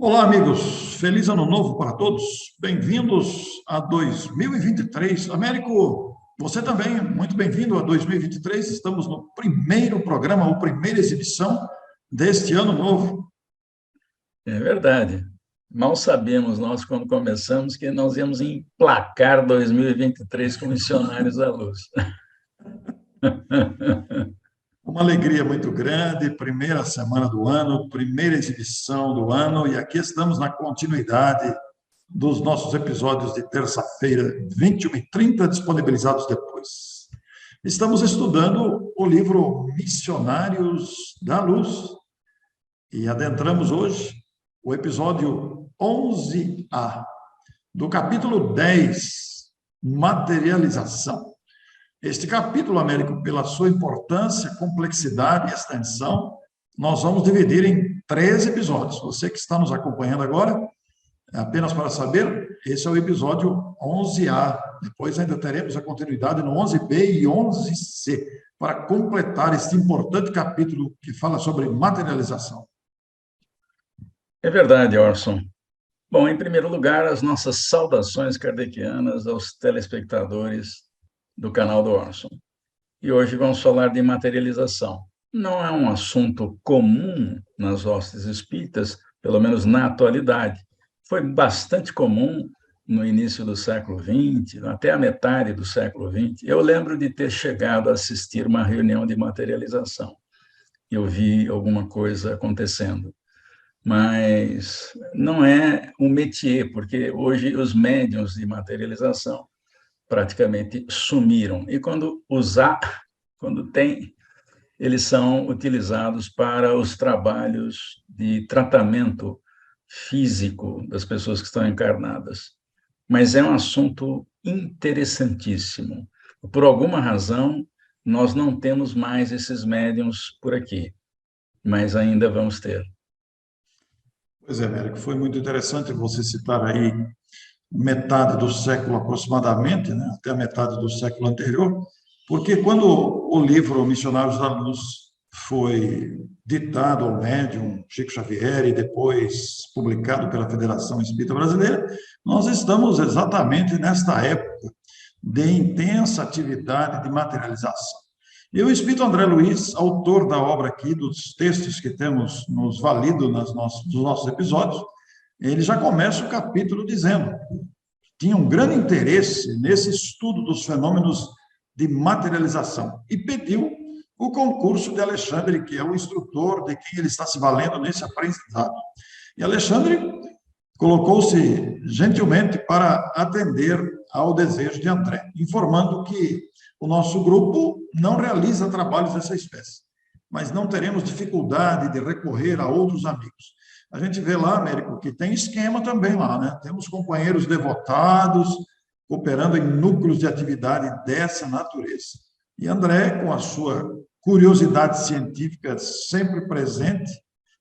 Olá, amigos. Feliz Ano Novo para todos. Bem-vindos a 2023. Américo, você também, muito bem-vindo a 2023. Estamos no primeiro programa, ou primeira exibição deste ano novo. É verdade. Mal sabemos nós, quando começamos, que nós íamos emplacar 2023 com Missionários da Luz. Uma alegria muito grande, primeira semana do ano, primeira exibição do ano, e aqui estamos na continuidade dos nossos episódios de terça-feira, 21h30, disponibilizados depois. Estamos estudando o livro Missionários da Luz e adentramos hoje o episódio 11A, do capítulo 10, Materialização. Este capítulo, Américo, pela sua importância, complexidade e extensão, nós vamos dividir em 3 episódios. Você que está nos acompanhando agora, apenas para saber, esse é o episódio 11A. Depois ainda teremos a continuidade no 11B e 11C, para completar este importante capítulo que fala sobre materialização. É verdade, Orson. Bom, em primeiro lugar, as nossas saudações kardecianas aos telespectadores do canal do Orson. E hoje vamos falar de materialização. Não é um assunto comum nas hostes espíritas, pelo menos na atualidade. Foi bastante comum no início do século XX, até a metade do século XX. Eu lembro de ter chegado a assistir uma reunião de materialização. Eu vi alguma coisa acontecendo. Mas não é um métier, porque hoje os médiuns de materialização praticamente sumiram. E quando tem, eles são utilizados para os trabalhos de tratamento físico das pessoas que estão encarnadas. Mas é um assunto interessantíssimo. Por alguma razão, nós não temos mais esses médiuns por aqui, mas ainda vamos ter. Pois é, Américo, foi muito interessante você citar aí metade do século aproximadamente, né, até a metade do século anterior, porque quando o livro Missionários da Luz foi ditado ao médium Chico Xavier e depois publicado pela Federação Espírita Brasileira, nós estamos exatamente nesta época de intensa atividade de materialização. E o Espírito André Luiz, autor da obra aqui, dos textos que temos nos valido nos nossos episódios, ele já começa o capítulo dizendo que tinha um grande interesse nesse estudo dos fenômenos de materialização e pediu o concurso de Alexandre, que é o instrutor de quem ele está se valendo nesse aprendizado. E Alexandre colocou-se gentilmente para atender ao desejo de André, informando que o nosso grupo não realiza trabalhos dessa espécie, mas não teremos dificuldade de recorrer a outros amigos. A gente vê lá, Américo, que tem esquema também lá, né? Temos companheiros devotados, cooperando em núcleos de atividade dessa natureza. E André, com a sua curiosidade científica sempre presente,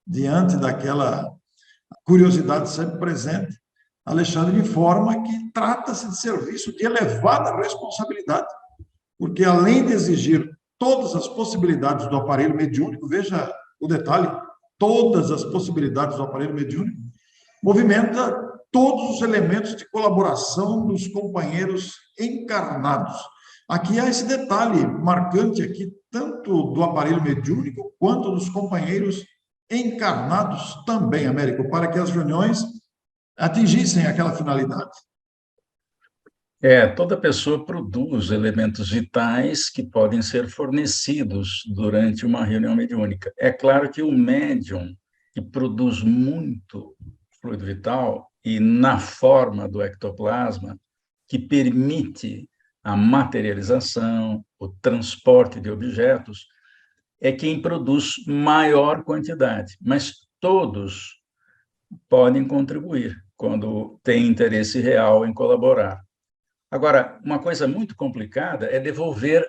diante daquela curiosidade sempre presente, Alexandre informa que trata-se de serviço de elevada responsabilidade, porque além de exigir todas as possibilidades do aparelho mediúnico, veja o detalhe, todas as possibilidades do aparelho mediúnico, movimenta todos os elementos de colaboração dos companheiros encarnados. Aqui há esse detalhe marcante aqui, tanto do aparelho mediúnico quanto dos companheiros encarnados também, Américo, para que as reuniões atingissem aquela finalidade. Toda pessoa produz elementos vitais que podem ser fornecidos durante uma reunião mediúnica. É claro que o médium que produz muito fluido vital e na forma do ectoplasma, que permite a materialização, o transporte de objetos, é quem produz maior quantidade, mas todos podem contribuir quando tem interesse real em colaborar. Agora, uma coisa muito complicada é devolver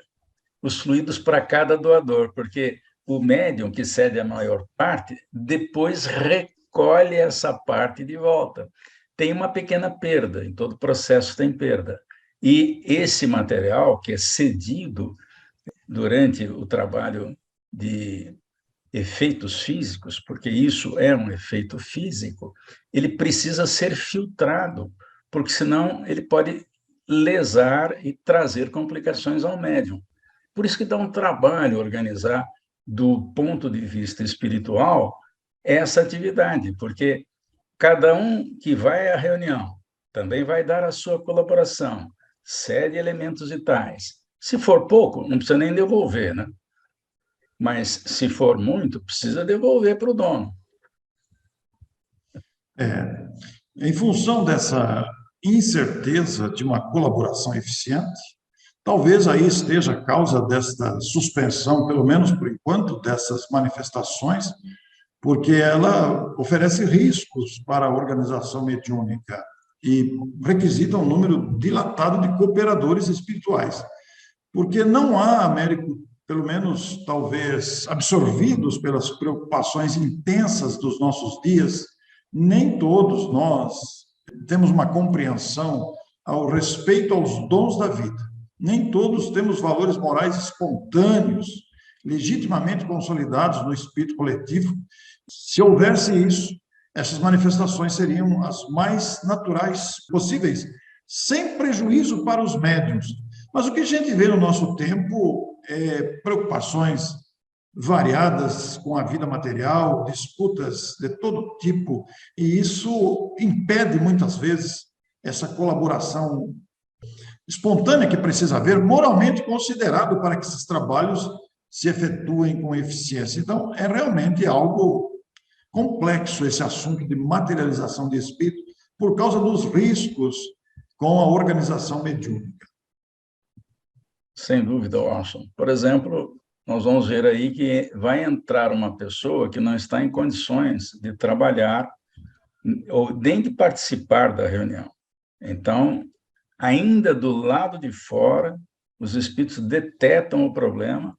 os fluidos para cada doador, porque o médium que cede a maior parte, depois recolhe essa parte de volta. Tem uma pequena perda, em todo processo tem perda. E esse material que é cedido durante o trabalho de efeitos físicos, porque isso é um efeito físico, ele precisa ser filtrado, porque senão ele pode lesar e trazer complicações ao médium. Por isso que dá um trabalho organizar, do ponto de vista espiritual, essa atividade, porque cada um que vai à reunião também vai dar a sua colaboração, cede elementos vitais. Se for pouco, não precisa nem devolver, né? Mas se for muito, precisa devolver para o dono. É, em função dessa incerteza de uma colaboração eficiente, talvez aí esteja a causa desta suspensão, pelo menos por enquanto, dessas manifestações, porque ela oferece riscos para a organização mediúnica e requisita um número dilatado de cooperadores espirituais, porque não há, Américo, pelo menos talvez absorvidos pelas preocupações intensas dos nossos dias, nem todos nós temos uma compreensão ao respeito aos dons da vida. Nem todos temos valores morais espontâneos, legitimamente consolidados no espírito coletivo. Se houvesse isso, essas manifestações seriam as mais naturais possíveis, sem prejuízo para os médiuns. Mas o que a gente vê no nosso tempo é preocupações variadas com a vida material, disputas de todo tipo, e isso impede muitas vezes essa colaboração espontânea que precisa haver, moralmente considerado para que esses trabalhos se efetuem com eficiência. Então, é realmente algo complexo esse assunto de materialização de espírito por causa dos riscos com a organização mediúnica. Sem dúvida, Orson. Por exemplo, nós vamos ver aí que vai entrar uma pessoa que não está em condições de trabalhar ou nem de participar da reunião. Então, ainda do lado de fora, os espíritos detectam o problema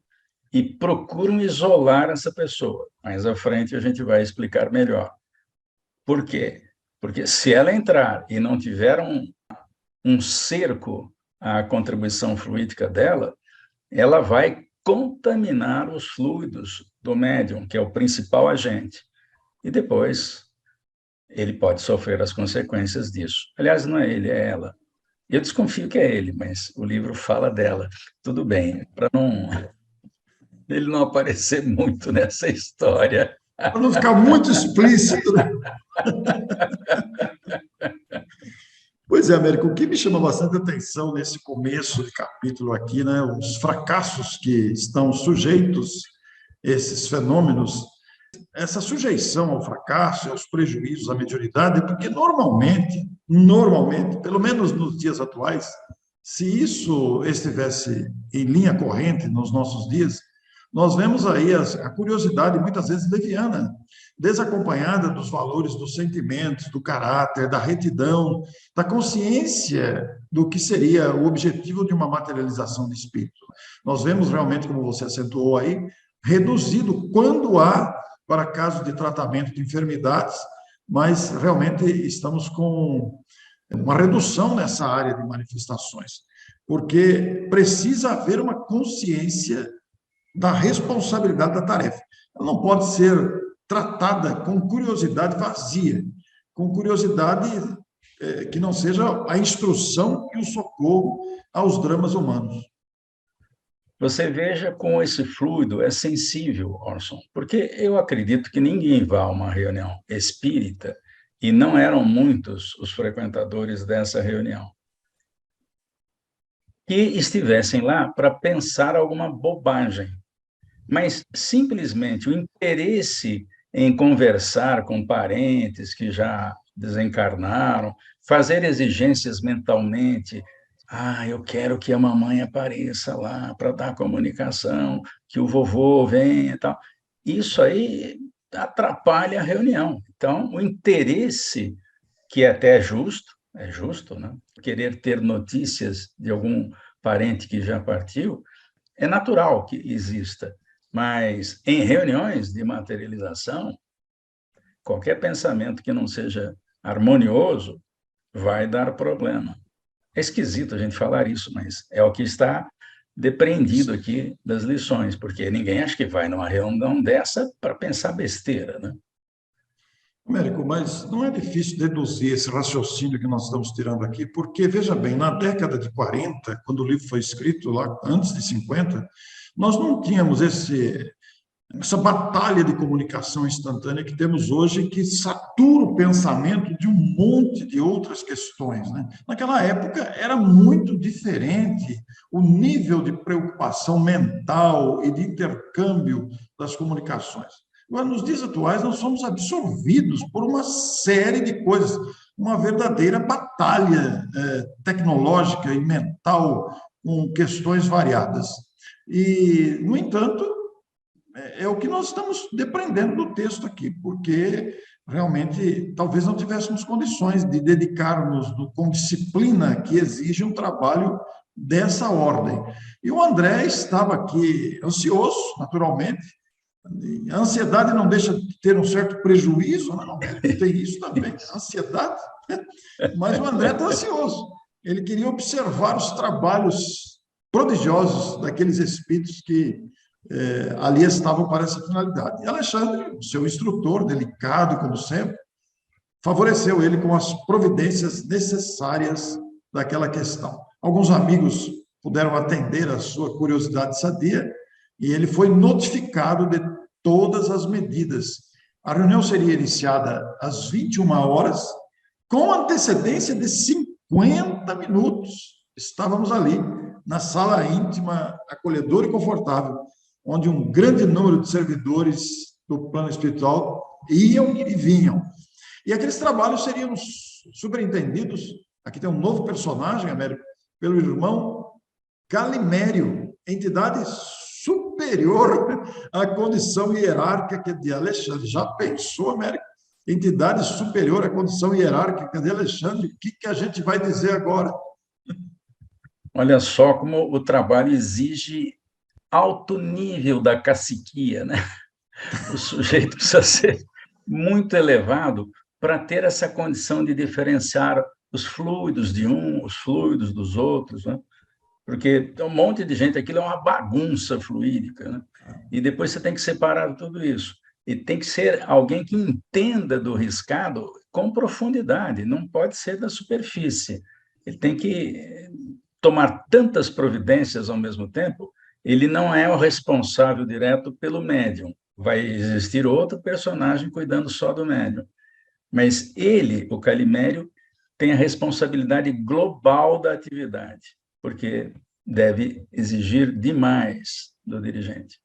e procuram isolar essa pessoa. Mais à frente a gente vai explicar melhor. Por quê? Porque se ela entrar e não tiver um cerco à contribuição fluídica dela, ela vai contaminar os fluidos do médium, que é o principal agente. E depois ele pode sofrer as consequências disso. Aliás, não é ele, é ela. Eu desconfio que é ele, mas o livro fala dela. Tudo bem, para ele não aparecer muito nessa história. Para não ficar muito explícito, né? Pois é, Américo, o que me chama bastante atenção nesse começo de capítulo aqui, né, os fracassos que estão sujeitos, esses fenômenos, essa sujeição ao fracasso e aos prejuízos à mediunidade, porque normalmente, pelo menos nos dias atuais, se isso estivesse em linha corrente nos nossos dias, nós vemos aí a curiosidade, muitas vezes leviana, desacompanhada dos valores dos sentimentos, do caráter, da retidão, da consciência do que seria o objetivo de uma materialização de espírito. Nós vemos realmente, como você acentuou aí, reduzido quando há para casos de tratamento de enfermidades, mas realmente estamos com uma redução nessa área de manifestações, porque precisa haver uma consciência da responsabilidade da tarefa. Ela não pode ser tratada com curiosidade vazia, com curiosidade que não seja a instrução e o socorro aos dramas humanos. Você veja como esse fluido é sensível, Orson, porque eu acredito que ninguém vá a uma reunião espírita, e não eram muitos os frequentadores dessa reunião, que estivessem lá para pensar alguma bobagem, mas simplesmente o interesse em conversar com parentes que já desencarnaram, fazer exigências mentalmente. Eu quero que a mamãe apareça lá para dar comunicação, que o vovô venha e tal. Isso aí atrapalha a reunião. Então, o interesse, que é até é justo, né? Querer ter notícias de algum parente que já partiu, é natural que exista. Mas em reuniões de materialização, qualquer pensamento que não seja harmonioso vai dar problema. É esquisito a gente falar isso, mas é o que está depreendido aqui das lições, porque ninguém acha que vai numa reunião dessa para pensar besteira, né? Américo, mas não é difícil deduzir esse raciocínio que nós estamos tirando aqui, porque, veja bem, na década de 40, quando o livro foi escrito, lá antes de 50, nós não tínhamos essa batalha de comunicação instantânea que temos hoje, que satura o pensamento de um monte de outras questões, né? Naquela época era muito diferente o nível de preocupação mental e de intercâmbio das comunicações. Agora, nos dias atuais, nós somos absorvidos por uma série de coisas, uma verdadeira batalha tecnológica e mental com questões variadas. E, no entanto, é o que nós estamos depreendendo do texto aqui, porque realmente talvez não tivéssemos condições de dedicarmos com disciplina que exige um trabalho dessa ordem. E o André estava aqui ansioso, naturalmente. A ansiedade não deixa de ter um certo prejuízo, não, tem isso também, ansiedade, mas o André está ansioso. Ele queria observar os trabalhos prodigiosos daqueles espíritos que ali estavam para essa finalidade. E Alexandre, seu instrutor, delicado como sempre, favoreceu ele com as providências necessárias daquela questão. Alguns amigos puderam atender a sua curiosidade sadia, e ele foi notificado de todas as medidas. A reunião seria iniciada às 21 horas, com antecedência de 50 minutos. Estávamos ali, na sala íntima, acolhedora e confortável, onde um grande número de servidores do plano espiritual iam e vinham. E aqueles trabalhos seriam superintendidos, aqui tem um novo personagem, Américo, pelo irmão Calimério, entidade superior à condição hierárquica de Alexandre. Já pensou, Américo? Entidade superior à condição hierárquica de Alexandre? O que a gente vai dizer agora? Olha só como o trabalho exige alto nível da caciquia, né? O sujeito precisa ser muito elevado para ter essa condição de diferenciar os fluidos de um, os fluidos dos outros, né? Porque tem um monte de gente, aquilo é uma bagunça fluídica, né? E depois você tem que separar tudo isso. E tem que ser alguém que entenda do riscado com profundidade, não pode ser da superfície. Ele tem que tomar tantas providências ao mesmo tempo, ele não é o responsável direto pelo médium. Vai existir outro personagem cuidando só do médium. Mas ele, o Calimério, tem a responsabilidade global da atividade, porque deve exigir demais do dirigente.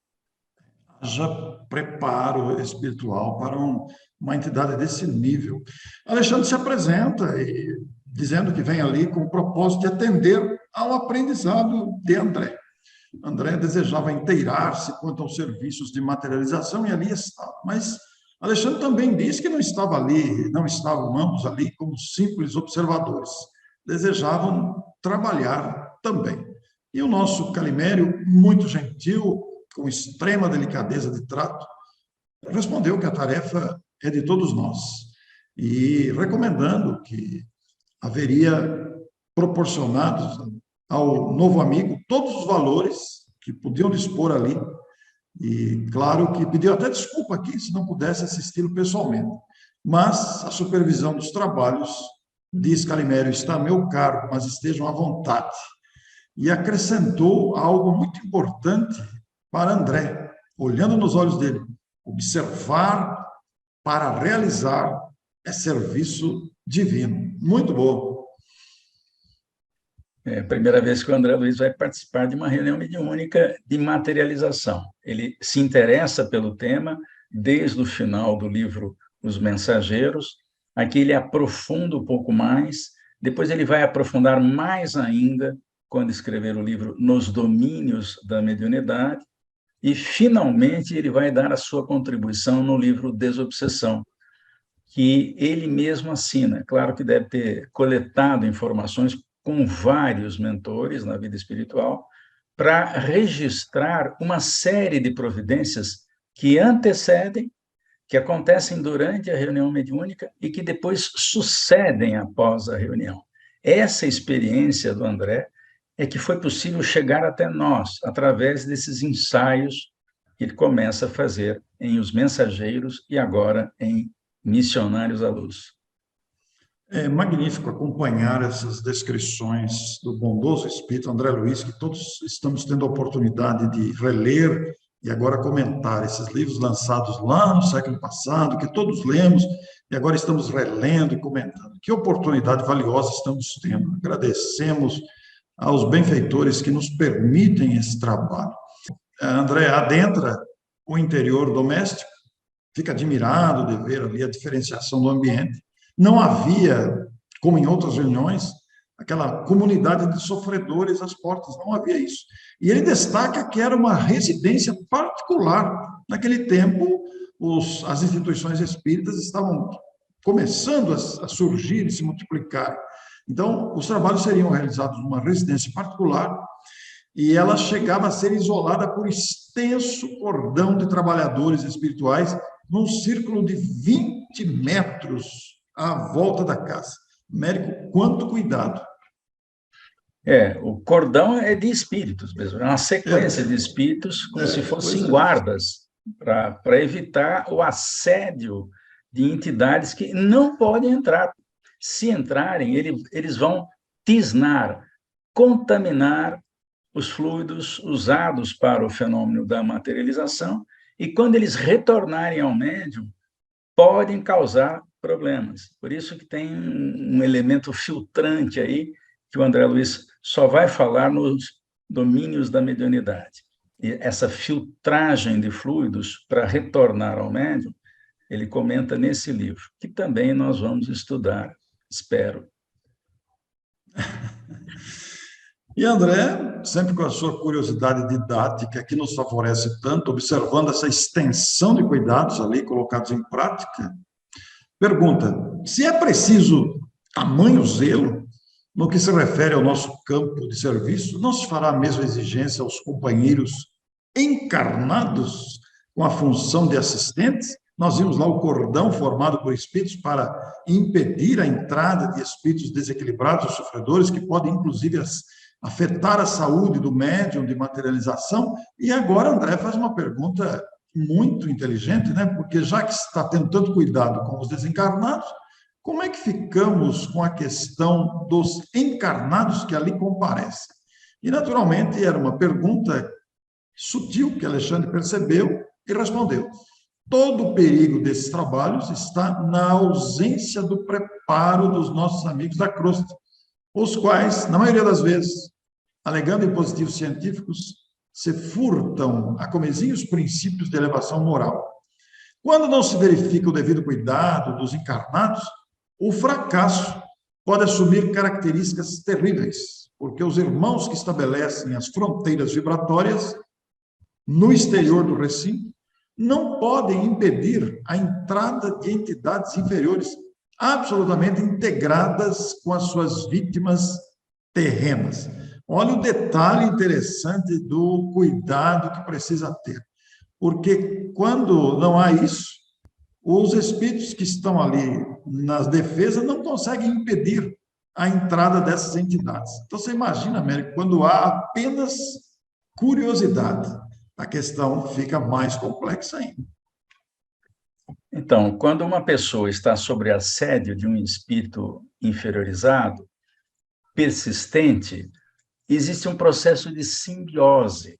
Já preparo espiritual para uma entidade desse nível. Alexandre se apresenta dizendo que vem ali com o propósito de atender ao aprendizado de André. André desejava inteirar-se quanto aos serviços de materialização e ali estava. Mas Alexandre também disse que não estava ali, não estavam ambos ali como simples observadores. Desejavam trabalhar também. E o nosso Calimério, muito gentil, com extrema delicadeza de trato, respondeu que a tarefa é de todos nós e recomendando que haveria proporcionados ao novo amigo todos os valores que podiam dispor ali e, claro, que pediu até desculpa aqui se não pudesse assisti-lo pessoalmente, mas a supervisão dos trabalhos, diz Calimério, está a meu cargo, mas estejam à vontade. E acrescentou algo muito importante para André, olhando nos olhos dele, observar para realizar é serviço divino. Muito bom. É a primeira vez que o André Luiz vai participar de uma reunião mediúnica de materialização. Ele se interessa pelo tema desde o final do livro Os Mensageiros. Aqui ele aprofunda um pouco mais, depois ele vai aprofundar mais ainda quando escrever o livro Nos Domínios da Mediunidade, e, finalmente, ele vai dar a sua contribuição no livro Desobsessão, que ele mesmo assina. Claro que deve ter coletado informações com vários mentores na vida espiritual para registrar uma série de providências que antecedem, que acontecem durante a reunião mediúnica e que depois sucedem após a reunião. Essa experiência do André é que foi possível chegar até nós, através desses ensaios que ele começa a fazer em Os Mensageiros e agora em Missionários à Luz. É magnífico acompanhar essas descrições do bondoso espírito André Luiz, que todos estamos tendo a oportunidade de reler e agora comentar esses livros lançados lá no século passado, que todos lemos e agora estamos relendo e comentando. Que oportunidade valiosa estamos tendo. Agradecemos aos benfeitores que nos permitem esse trabalho. André adentra o interior doméstico, fica admirado de ver ali a diferenciação do ambiente. Não havia, como em outras reuniões, aquela comunidade de sofredores às portas, não havia isso. E ele destaca que era uma residência particular. Naquele tempo, as instituições espíritas estavam começando a surgir e se multiplicar. Então, os trabalhos seriam realizados numa residência particular e ela chegava a ser isolada por extenso cordão de trabalhadores espirituais num círculo de 20 metros à volta da casa. Américo, quanto cuidado. O cordão é de espíritos mesmo, é uma sequência de espíritos, como se fossem guardas, para evitar o assédio de entidades que não podem entrar. Se entrarem, eles vão tisnar, contaminar os fluidos usados para o fenômeno da materialização, e quando eles retornarem ao médium, podem causar problemas. Por isso que tem um elemento filtrante aí, que o André Luiz só vai falar nos domínios da mediunidade. E essa filtragem de fluidos para retornar ao médium, ele comenta nesse livro, que também nós vamos estudar, espero. E André, sempre com a sua curiosidade didática, que nos favorece tanto, observando essa extensão de cuidados ali colocados em prática, pergunta: se é preciso tamanho zelo no que se refere ao nosso campo de serviço, não se fará a mesma exigência aos companheiros encarnados com a função de assistentes? Nós vimos lá o cordão formado por espíritos para impedir a entrada de espíritos desequilibrados ou sofredores, que podem, inclusive, afetar a saúde do médium de materialização. E agora André faz uma pergunta muito inteligente, né? Porque já que está tendo tanto cuidado com os desencarnados, como é que ficamos com a questão dos encarnados que ali comparecem? E, naturalmente, era uma pergunta sutil que Alexandre percebeu e respondeu: todo o perigo desses trabalhos está na ausência do preparo dos nossos amigos da crosta, os quais, na maioria das vezes, alegando em positivos científicos, se furtam a comezinhos princípios de elevação moral. Quando não se verifica o devido cuidado dos encarnados, o fracasso pode assumir características terríveis, porque os irmãos que estabelecem as fronteiras vibratórias no exterior do recinto não podem impedir a entrada de entidades inferiores, absolutamente integradas com as suas vítimas terrenas. Olha o detalhe interessante do cuidado que precisa ter, porque quando não há isso, os espíritos que estão ali nas defesas não conseguem impedir a entrada dessas entidades. Então, você imagina, Américo, quando há apenas curiosidade, a questão fica mais complexa ainda. Então, quando uma pessoa está sob assédio de um espírito inferiorizado, persistente, existe um processo de simbiose.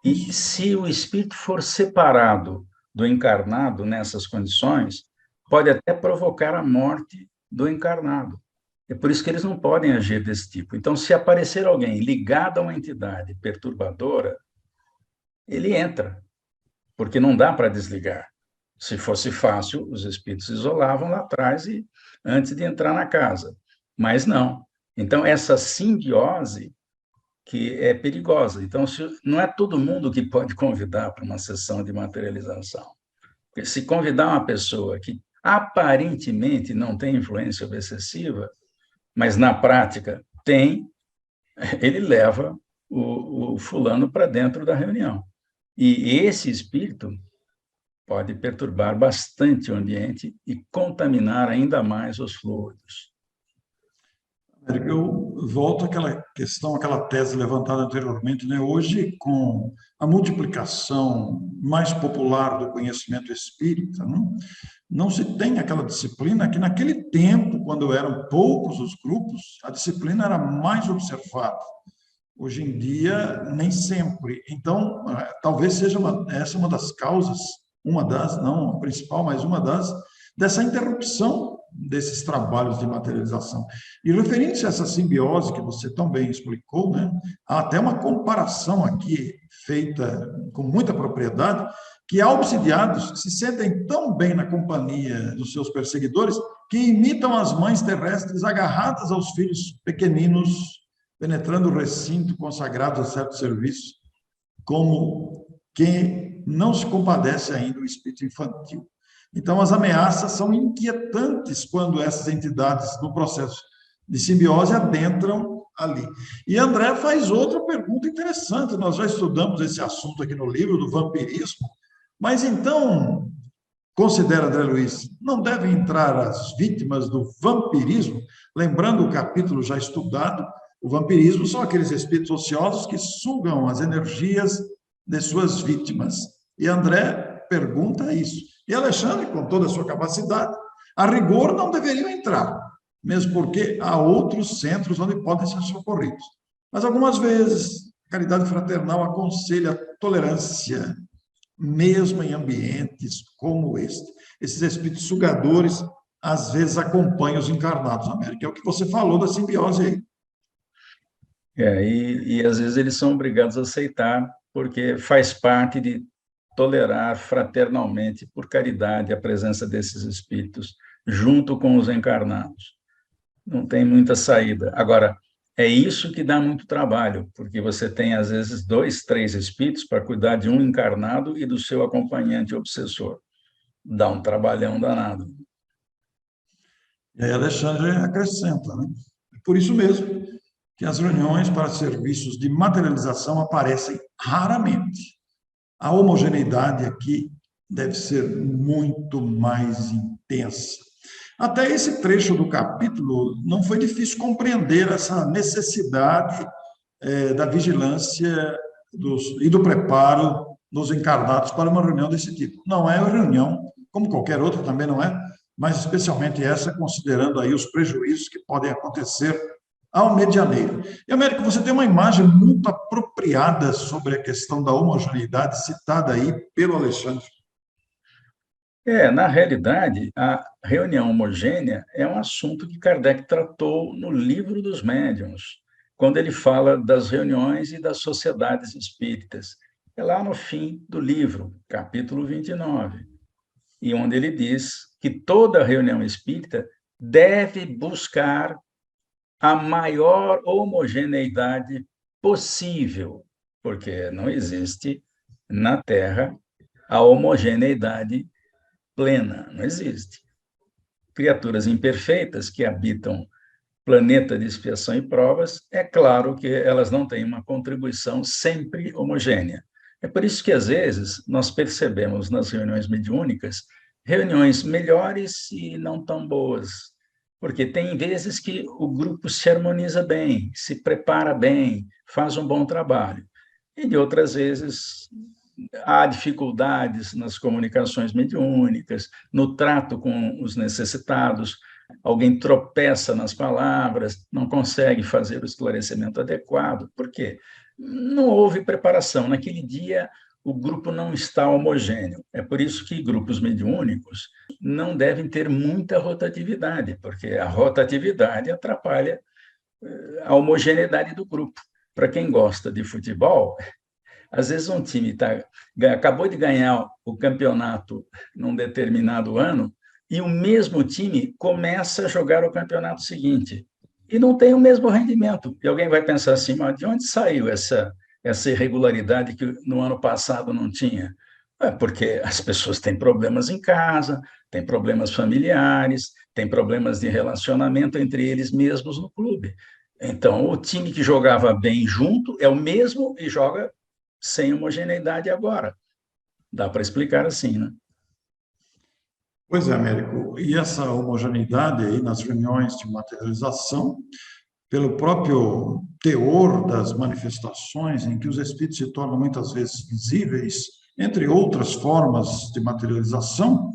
E se o espírito for separado do encarnado nessas condições, pode até provocar a morte do encarnado. É por isso que eles não podem agir desse tipo. Então, se aparecer alguém ligado a uma entidade perturbadora, ele entra, porque não dá para desligar. Se fosse fácil, os espíritos se isolavam lá atrás antes de entrar na casa. Mas não. Então, essa simbiose que é perigosa. Então, não é todo mundo que pode convidar para uma sessão de materialização. Porque se convidar uma pessoa que aparentemente não tem influência obsessiva, mas na prática tem, ele leva o fulano para dentro da reunião. E esse espírito pode perturbar bastante o ambiente e contaminar ainda mais os fluidos. Eu volto àquela questão, àquela tese levantada anteriormente, né? Hoje, com a multiplicação mais popular do conhecimento espírita, não se tem aquela disciplina que naquele tempo, quando eram poucos os grupos, a disciplina era mais observada. Hoje em dia, nem sempre. Então, talvez seja essa uma das causas, uma das, não a principal, mas uma das, dessa interrupção desses trabalhos de materialização. E referindo-se a essa simbiose que você tão bem explicou, né, há até uma comparação aqui feita com muita propriedade, que há obsidiados que se sentem tão bem na companhia dos seus perseguidores que imitam as mães terrestres agarradas aos filhos pequeninos, penetrando o recinto consagrado a certo serviço, como quem não se compadece ainda do espírito infantil. Então, as ameaças são inquietantes quando essas entidades, no processo de simbiose, adentram ali. E André faz outra pergunta interessante. Nós já estudamos esse assunto aqui no livro do vampirismo, mas então, considera André Luiz, não devem entrar as vítimas do vampirismo? Lembrando o capítulo já estudado, o vampirismo são aqueles espíritos ociosos que sugam as energias de suas vítimas. E André pergunta isso. E Alexandre, com toda a sua capacidade, a rigor não deveriam entrar, mesmo porque há outros centros onde podem ser socorridos. Mas algumas vezes, a caridade fraternal aconselha a tolerância, mesmo em ambientes como este. Esses espíritos sugadores, às vezes, acompanham os encarnados, América. É o que você falou da simbiose aí. E às vezes eles são obrigados a aceitar, porque faz parte de tolerar fraternalmente, por caridade, a presença desses espíritos, junto com os encarnados. Não tem muita saída. Agora, é isso que dá muito trabalho, porque você tem, às vezes, 2, 3 espíritos para cuidar de um encarnado e do seu acompanhante obsessor. Dá um trabalhão danado. E aí Alexandre acrescenta, né? Por isso mesmo que as reuniões para serviços de materialização aparecem raramente. A homogeneidade aqui deve ser muito mais intensa. Até esse trecho do capítulo não foi difícil compreender essa necessidade da vigilância e do preparo dos encarnados para uma reunião desse tipo. Não é uma reunião, como qualquer outra também não é, mas especialmente essa, considerando aí os prejuízos que podem acontecer ao medianeiro. E, Américo, você tem uma imagem muito apropriada sobre a questão da homogeneidade citada aí pelo Alexandre. Na realidade, a reunião homogênea é um assunto que Kardec tratou no Livro dos Médiuns, quando ele fala das reuniões e das sociedades espíritas. É lá no fim do livro, capítulo 29, e onde ele diz que toda reunião espírita deve buscar a maior homogeneidade possível, porque não existe na Terra a homogeneidade plena, não existe. Criaturas imperfeitas que habitam planeta de expiação e provas, é claro que elas não têm uma contribuição sempre homogênea. É por isso que, às vezes, nós percebemos nas reuniões mediúnicas reuniões melhores e não tão boas, porque tem vezes que o grupo se harmoniza bem, se prepara bem, faz um bom trabalho, e de outras vezes há dificuldades nas comunicações mediúnicas, no trato com os necessitados, alguém tropeça nas palavras, não consegue fazer o esclarecimento adequado. Por quê? Não houve preparação. Naquele dia, o grupo não está homogêneo. É por isso que grupos mediúnicos não devem ter muita rotatividade, porque a rotatividade atrapalha a homogeneidade do grupo. Para quem gosta de futebol, às vezes um time acabou de ganhar o campeonato num determinado ano e o mesmo time começa a jogar o campeonato seguinte e não tem o mesmo rendimento. E alguém vai pensar assim, mas de onde saiu essa irregularidade que no ano passado não tinha? É porque as pessoas têm problemas em casa, têm problemas familiares, têm problemas de relacionamento entre eles mesmos no clube. Então, o time que jogava bem junto é o mesmo e joga sem homogeneidade agora. Dá para explicar assim, né? Pois é, Américo. E essa homogeneidade aí nas reuniões de materialização pelo próprio teor das manifestações, em que os espíritos se tornam muitas vezes visíveis, entre outras formas de materialização,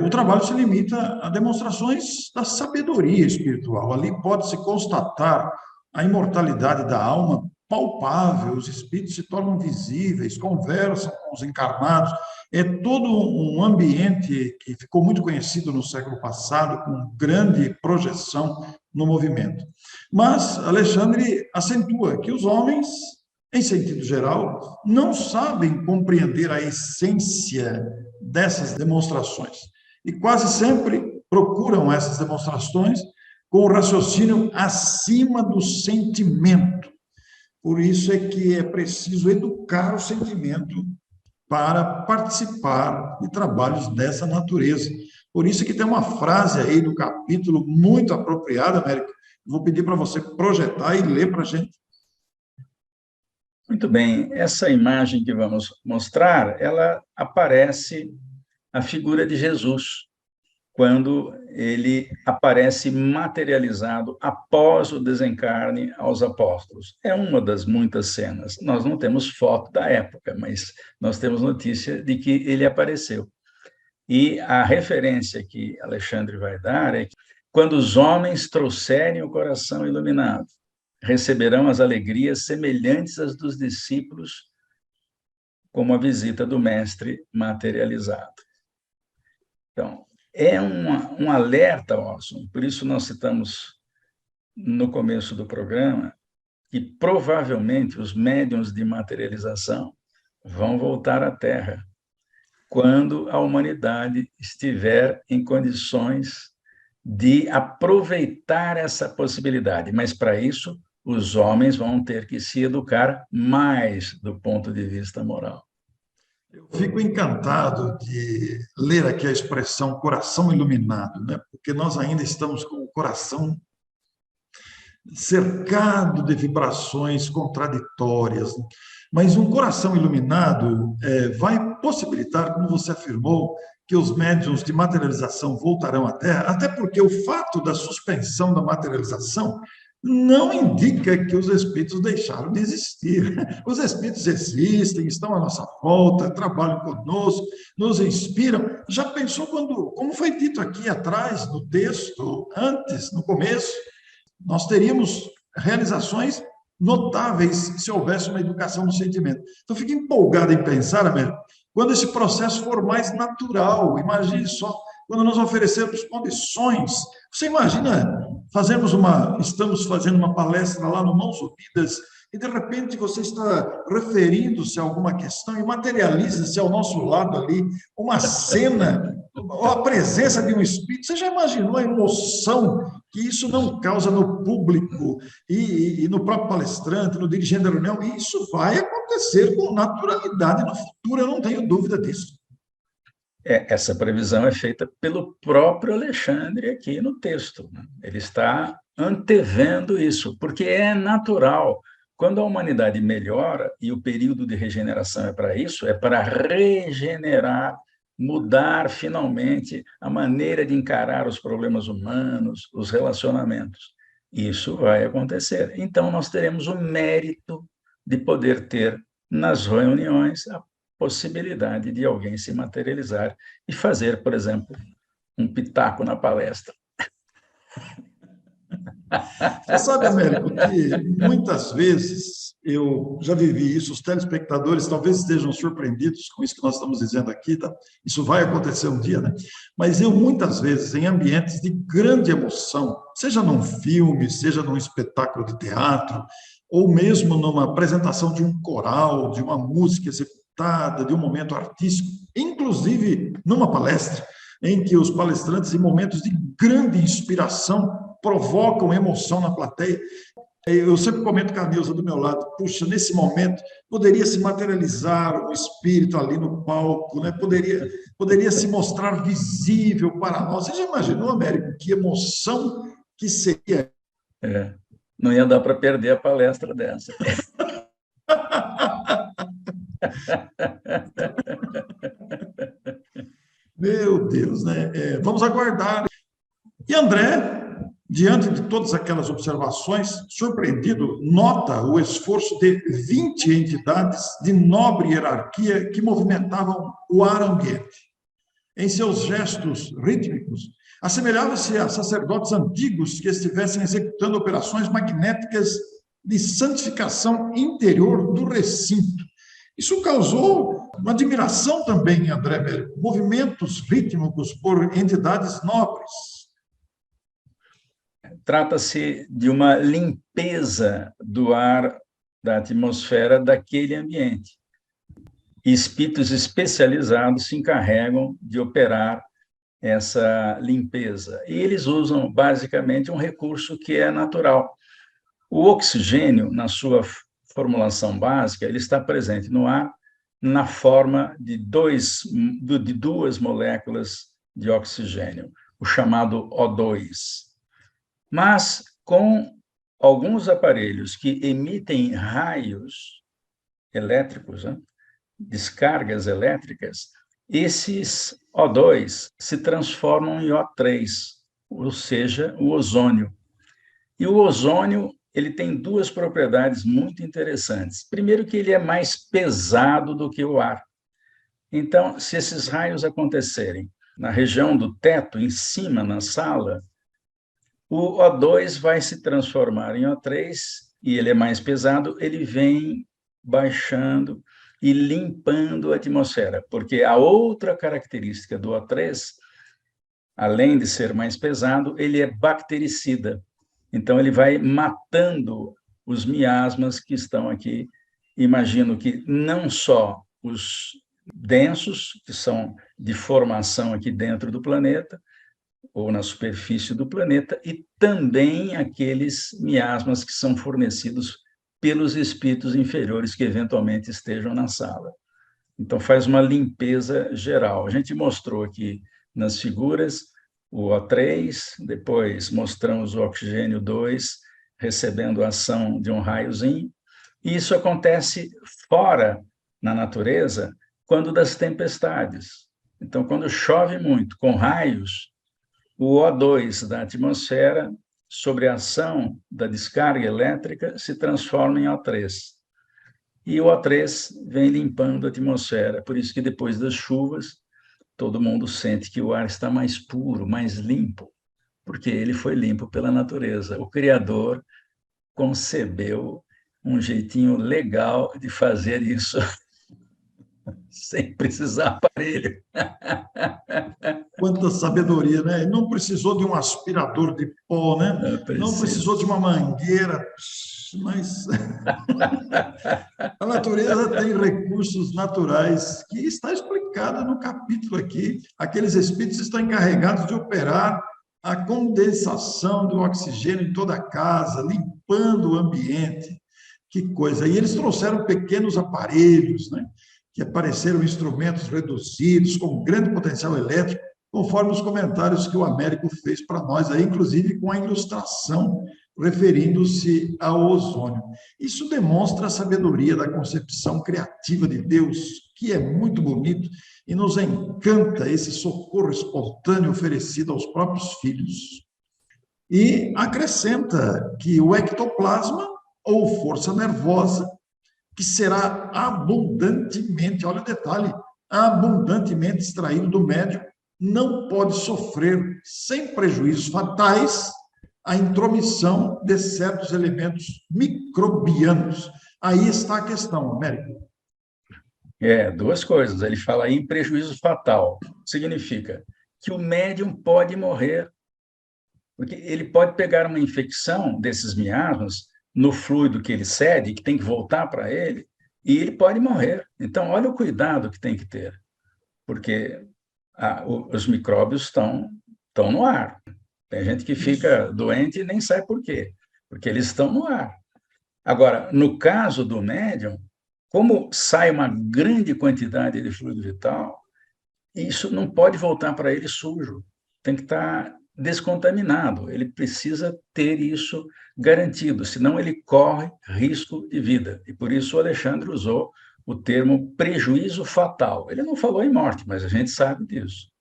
o trabalho se limita a demonstrações da sabedoria espiritual. Ali pode-se constatar a imortalidade da alma palpável, os espíritos se tornam visíveis, conversam com os encarnados. É todo um ambiente que ficou muito conhecido no século passado, com grande projeção no movimento. Mas Alexandre acentua que os homens, em sentido geral, não sabem compreender a essência dessas demonstrações. E quase sempre procuram essas demonstrações com o raciocínio acima do sentimento. Por isso é que é preciso educar o sentimento para participar de trabalhos dessa natureza. Por isso é que tem uma frase aí do capítulo muito apropriada, Américo. Vou pedir para você projetar e ler para a gente. Muito bem, essa imagem que vamos mostrar, ela aparece a figura de Jesus, quando ele aparece materializado após o desencarne aos apóstolos. É uma das muitas cenas. Nós não temos foto da época, mas nós temos notícia de que ele apareceu. E a referência que Alexandre vai dar é que quando os homens trouxerem o coração iluminado, receberão as alegrias semelhantes às dos discípulos, como a visita do mestre materializado. Então, é um alerta, Orson, por isso nós citamos no começo do programa que provavelmente os médiuns de materialização vão voltar à Terra quando a humanidade estiver em condições de aproveitar essa possibilidade. Mas, para isso, os homens vão ter que se educar mais do ponto de vista moral. Eu fico encantado de ler aqui a expressão coração iluminado, né? Porque nós ainda estamos com o coração cercado de vibrações contraditórias. Mas um coração iluminado vai possibilitar, como você afirmou, que os médiuns de materialização voltarão à Terra, até porque o fato da suspensão da materialização não indica que os espíritos deixaram de existir. Os espíritos existem, estão à nossa volta, trabalham conosco, nos inspiram. Já pensou como foi dito aqui atrás, no texto, antes, no começo, nós teríamos realizações notáveis se houvesse uma educação do sentimento. Então, fico empolgado em pensar, Américo, quando esse processo for mais natural. Imagine só, quando nós oferecermos condições. Você imagina estamos fazendo uma palestra lá no Mãos Unidas, e de repente você está referindo-se a alguma questão e materializa-se ao nosso lado ali uma cena, ou a presença de um espírito. Você já imaginou a emoção que isso não causa no público e no próprio palestrante, no dirigente da reunião? E isso vai acontecer com naturalidade no futuro, eu não tenho dúvida disso. Essa previsão é feita pelo próprio Alexandre aqui no texto. Ele está antevendo isso, porque é natural. Quando a humanidade melhora, e o período de regeneração é para isso, é para regenerar, mudar finalmente a maneira de encarar os problemas humanos, os relacionamentos. Isso vai acontecer. Então, nós teremos o mérito de poder ter nas reuniões a possibilidade de alguém se materializar e fazer, por exemplo, um pitaco na palestra. Você sabe, Américo, que muitas vezes eu já vivi isso, os telespectadores talvez estejam surpreendidos com isso que nós estamos dizendo aqui, tá? Isso vai acontecer um dia, né? Mas eu, muitas vezes, em ambientes de grande emoção, seja num filme, seja num espetáculo de teatro, ou mesmo numa apresentação de um coral, de uma música executada, de um momento artístico, inclusive numa palestra, em que os palestrantes, em momentos de grande inspiração, provocam emoção na plateia. Eu sempre comento com a Neuza do meu lado, puxa, nesse momento poderia se materializar o espírito ali no palco, né? Poderia se mostrar visível para nós. Você já imaginou, Américo, que emoção que seria? Não ia dar para perder a palestra dessa. Meu Deus, né? Vamos aguardar. E André, diante de todas aquelas observações, surpreendido, nota o esforço de 20 entidades de nobre hierarquia que movimentavam o ar ambiente. Em seus gestos rítmicos, assemelhava-se a sacerdotes antigos que estivessem executando operações magnéticas de santificação interior do recinto. Isso causou uma admiração também, André Mérico, movimentos rítmicos por entidades nobres. Trata-se de uma limpeza do ar, da atmosfera daquele ambiente. Espíritos especializados se encarregam de operar essa limpeza. E eles usam, basicamente, um recurso que é natural. O oxigênio, na sua formulação básica, ele está presente no ar na forma de duas moléculas de oxigênio, o chamado O2. Mas, com alguns aparelhos que emitem raios elétricos, né, descargas elétricas, esses O2 se transformam em O3, ou seja, o ozônio. E o ozônio, ele tem duas propriedades muito interessantes. Primeiro, que ele é mais pesado do que o ar. Então, se esses raios acontecerem na região do teto, em cima, na sala, o O2 vai se transformar em O3, e ele é mais pesado, ele vem baixando e limpando a atmosfera, porque a outra característica do O3, além de ser mais pesado, ele é bactericida. Então, ele vai matando os miasmas que estão aqui. Imagino que não só os densos, que são de formação aqui dentro do planeta, ou na superfície do planeta, e também aqueles miasmas que são fornecidos pelos espíritos inferiores que eventualmente estejam na sala. Então, faz uma limpeza geral. A gente mostrou aqui nas figuras o O3, depois mostramos o oxigênio 2, recebendo a ação de um raiozinho, e isso acontece fora, na natureza, quando das tempestades. Então, quando chove muito, com raios, o O2 da atmosfera, sob a ação da descarga elétrica, se transforma em O3. E o O3 vem limpando a atmosfera, por isso que depois das chuvas, todo mundo sente que o ar está mais puro, mais limpo, porque ele foi limpo pela natureza. O Criador concebeu um jeitinho legal de fazer isso sem precisar aparelho. Quanta sabedoria, né? Não precisou de um aspirador de pó, né? Não precisou de uma mangueira, mas a natureza tem recursos naturais que está explicado no capítulo aqui. Aqueles espíritos estão encarregados de operar a condensação do oxigênio em toda a casa, limpando o ambiente. Que coisa! E eles trouxeram pequenos aparelhos, né? Que apareceram instrumentos reduzidos, com grande potencial elétrico, conforme os comentários que o Américo fez para nós, aí, inclusive com a ilustração referindo-se ao ozônio. Isso demonstra a sabedoria da concepção criativa de Deus, que é muito bonito, e nos encanta esse socorro espontâneo oferecido aos próprios filhos. E acrescenta que o ectoplasma, ou força nervosa, que será abundantemente, olha o detalhe, abundantemente extraído do médium, não pode sofrer, sem prejuízos fatais, a intromissão de certos elementos microbianos. Aí está a questão, Américo. Duas coisas. Ele fala aí em prejuízo fatal. Significa que o médium pode morrer, porque ele pode pegar uma infecção desses miasmas no fluido que ele cede, que tem que voltar para ele, e ele pode morrer. Então, olha o cuidado que tem que ter, porque os micróbios estão no ar. Tem gente que fica doente e nem sabe por quê, porque eles estão no ar. Agora, no caso do médium, como sai uma grande quantidade de fluido vital, isso não pode voltar para ele sujo, tem que estar descontaminado, ele precisa ter isso garantido, senão ele corre risco de vida. E por isso o Alexandre usou o termo prejuízo fatal. Ele não falou em morte, mas a gente sabe disso.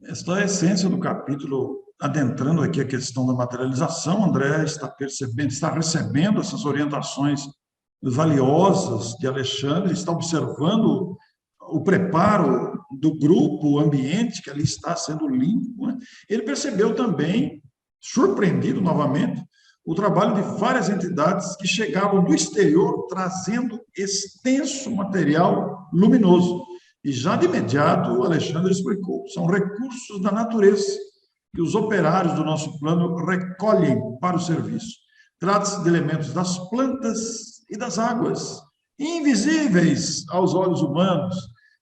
Esta é a essência do capítulo adentrando aqui a questão da materialização, André está percebendo, está recebendo essas orientações valiosas de Alexandre, está observando o preparo do grupo, o ambiente que ali está sendo limpo, né? Ele percebeu também, surpreendido novamente, o trabalho de várias entidades que chegavam do exterior trazendo extenso material luminoso. E já de imediato, o Alexandre explicou, são recursos da natureza que os operários do nosso plano recolhem para o serviço. Trata-se de elementos das plantas e das águas, invisíveis aos olhos humanos,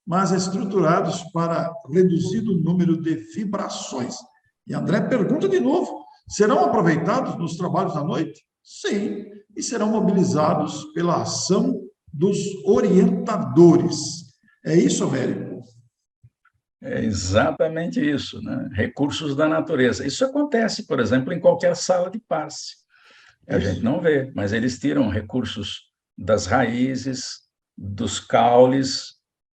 mas estruturados para reduzido número de vibrações. E André pergunta de novo, serão aproveitados nos trabalhos da noite? Sim, e serão mobilizados pela ação dos orientadores. É isso, Américo? É exatamente isso, né? Recursos da natureza. Isso acontece, por exemplo, em qualquer sala de passe. A gente não vê, mas eles tiram recursos das raízes, dos caules,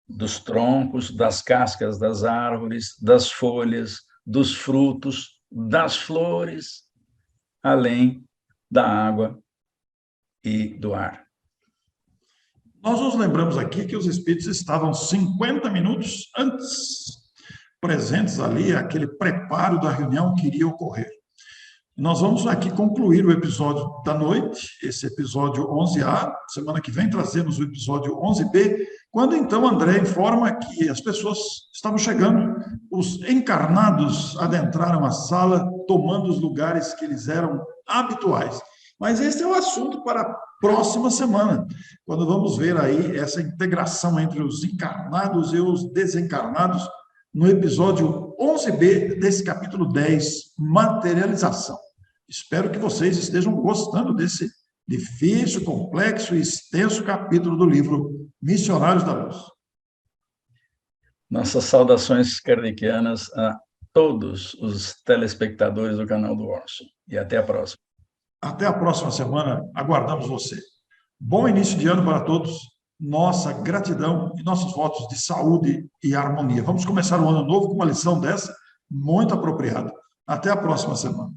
dos troncos, das cascas das árvores, das folhas, dos frutos, das flores, além da água e do ar. Nós nos lembramos aqui que os espíritos estavam 50 minutos antes presentes ali, aquele preparo da reunião que iria ocorrer. Nós vamos aqui concluir o episódio da noite, esse episódio 11A. Semana que vem trazemos o episódio 11B, quando então André informa que as pessoas estavam chegando, os encarnados adentraram a sala, tomando os lugares que eles eram habituais. Mas esse é o assunto para a próxima semana, quando vamos ver aí essa integração entre os encarnados e os desencarnados, no episódio 11B desse capítulo 10, Materialização. Espero que vocês estejam gostando desse difícil, complexo e extenso capítulo do livro Missionários da Luz. Nossas saudações kardecianas a todos os telespectadores do canal do Orson. E até a próxima. Até a próxima semana, aguardamos você. Bom início de ano para todos, nossa gratidão e nossos votos de saúde e harmonia. Vamos começar o ano novo com uma lição dessa, muito apropriada. Até a próxima semana.